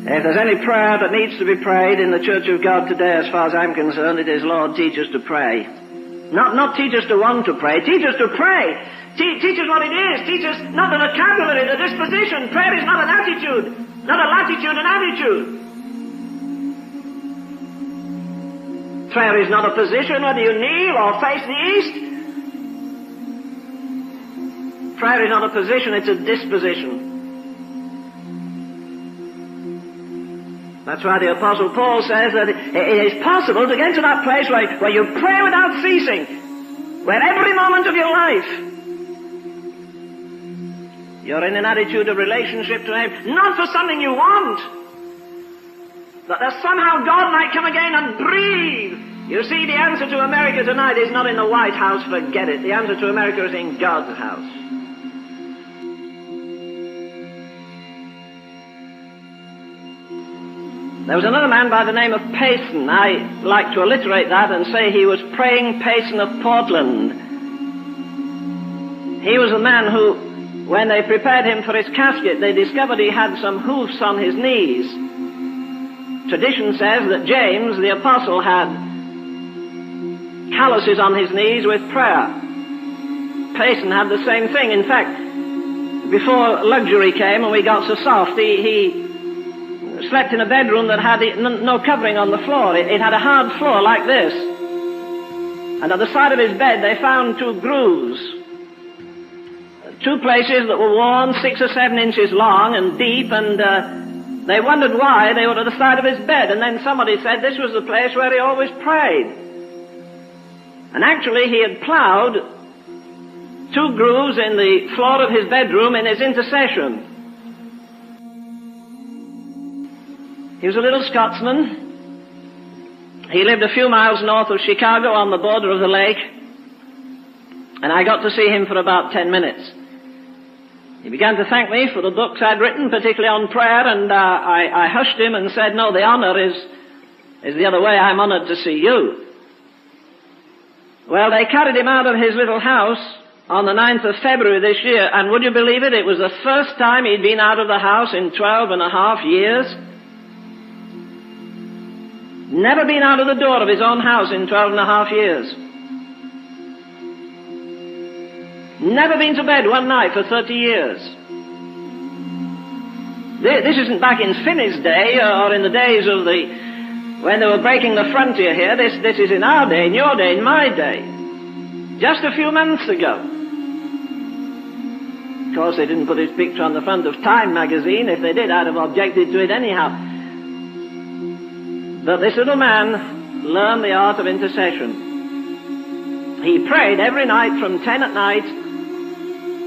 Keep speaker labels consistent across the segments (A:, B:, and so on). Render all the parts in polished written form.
A: If there's any prayer that needs to be prayed in the Church of God today, as far as I'm concerned, it is, Lord, teach us to pray. Not teach us to want to pray, teach us to pray. Teach us what it is. Teach us not the vocabulary, the disposition. Prayer is not an attitude, not a latitude, an attitude. Prayer is not a position, whether you kneel or face the east. Prayer is not a position, it's a disposition. That's why the Apostle Paul says that it is possible to get to that place where you pray without ceasing, where every moment of your life you're in an attitude of relationship to Him, not for something you want, but that somehow God might come again and breathe. You see, the answer to America tonight is not in the White House, forget it. The answer to America is in God's house. There was another man by the name of Payson. I like to alliterate that and say he was Praying Payson of Portland. He was a man who, when they prepared him for his casket, they discovered he had some hoofs on his knees. Tradition says that James, the apostle, had calluses on his knees with prayer. Payson had the same thing. In fact, before luxury came and we got so soft, he slept in a bedroom that had no covering on the floor. It had a hard floor like this. And at the side of his bed they found two grooves. Two places that were worn 6 or 7 inches long and deep, and they wondered why they were at the side of his bed. And then somebody said this was the place where he always prayed. And actually he had ploughed 2 grooves in the floor of his bedroom in his intercession. He was a little Scotsman. He lived a few miles north of Chicago on the border of the lake, and I got to see him for about 10 minutes. He began to thank me for the books I'd written, particularly on prayer, and I hushed him and said, no, the honor is the other way. I'm honored to see you. Well, they carried him out of his little house on the 9th of February this year, and would you believe it, it was the first time he'd been out of the house in 12 and a half years. Never been out of the door of his own house in 12 and a half years. Never been to bed one night for 30 years. This isn't back in Finney's day or in the days of when they were breaking the frontier here. This is in our day, in your day, in my day. Just a few months ago. Of course, they didn't put his picture on the front of Time magazine. If they did, I'd have objected to it anyhow. But this little man learned the art of intercession. He prayed every night from 10 at night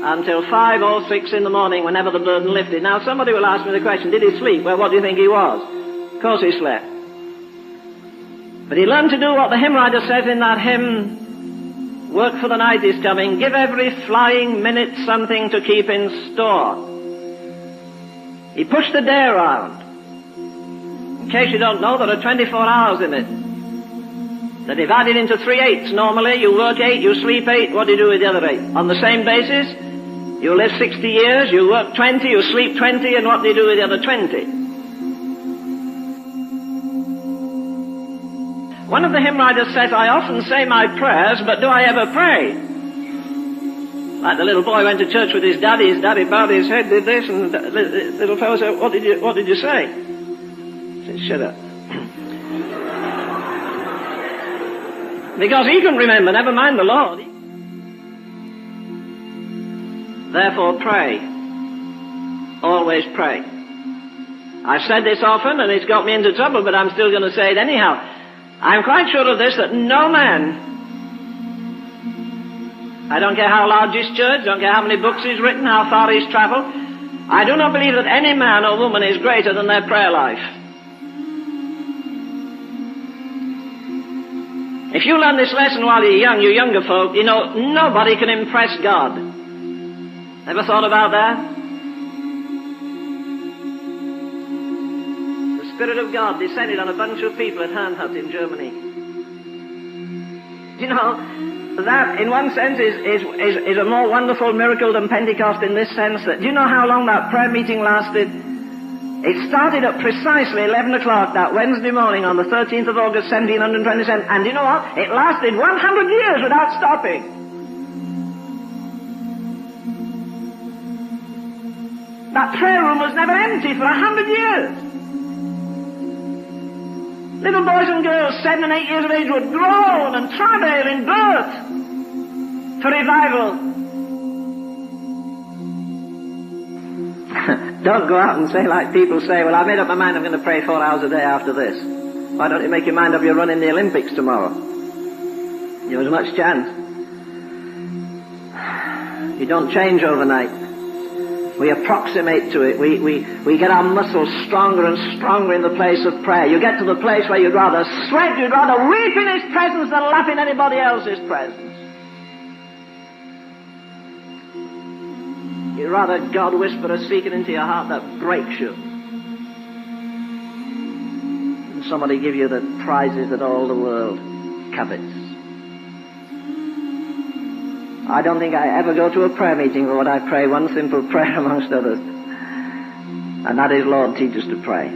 A: until 5 or 6 in the morning, whenever the burden lifted. Now, somebody will ask me the question, did he sleep? Well, what do you think he was? Of course he slept. But he learned to do what the hymn writer says in that hymn, work for the night is coming, give every flying minute something to keep in store. He pushed the day around. In case you don't know, there are 24 hours in it. They're divided into 3/8. Normally, you work 8, you sleep 8. What do you do with the other 8? On the same basis, you live 60 years, you work 20, you sleep 20, and what do you do with the other 20? One of the hymn writers says, I often say my prayers, but do I ever pray? Like the little boy went to church with his daddy bowed his head, did this, and the little fellow said, what did you say? He said, shut up. Because he couldn't remember, never mind the Lord. Therefore pray. Always pray. I've said this often and it's got me into trouble, but I'm still going to say it anyhow. I'm quite sure of this, that no man, I don't care how large his church, don't care how many books he's written, how far he's travelled, I do not believe that any man or woman is greater than their prayer life. If you learn this lesson while you're young, you younger folk, you know, nobody can impress God. Ever thought about that? The Spirit of God descended on a bunch of people at Herrnhut in Germany. You know, that in one sense is a more wonderful miracle than Pentecost in this sense that, do you know how long that prayer meeting lasted? It started at precisely 11 o'clock that Wednesday morning on the 13th of August, 1727, and you know what? It lasted 100 years without stopping. That prayer room was never empty for 100 years. Little boys and girls, 7 and 8 years of age, would groan and travail in birth for revival. Don't go out and say like people say, well, I've made up my mind I'm going to pray 4 hours a day after this. Why don't you make your mind up you're running the Olympics tomorrow? You have as much chance. You don't change overnight. We approximate to it. We get our muscles stronger and stronger in the place of prayer. You get to the place where you'd rather sweat, you'd rather weep in His presence than laugh in anybody else's presence. You'd rather God whisper a secret into your heart that breaks you than somebody give you the prizes that all the world covets. I don't think I ever go to a prayer meeting for what I pray one simple prayer amongst others. And that is, Lord, teach us to pray.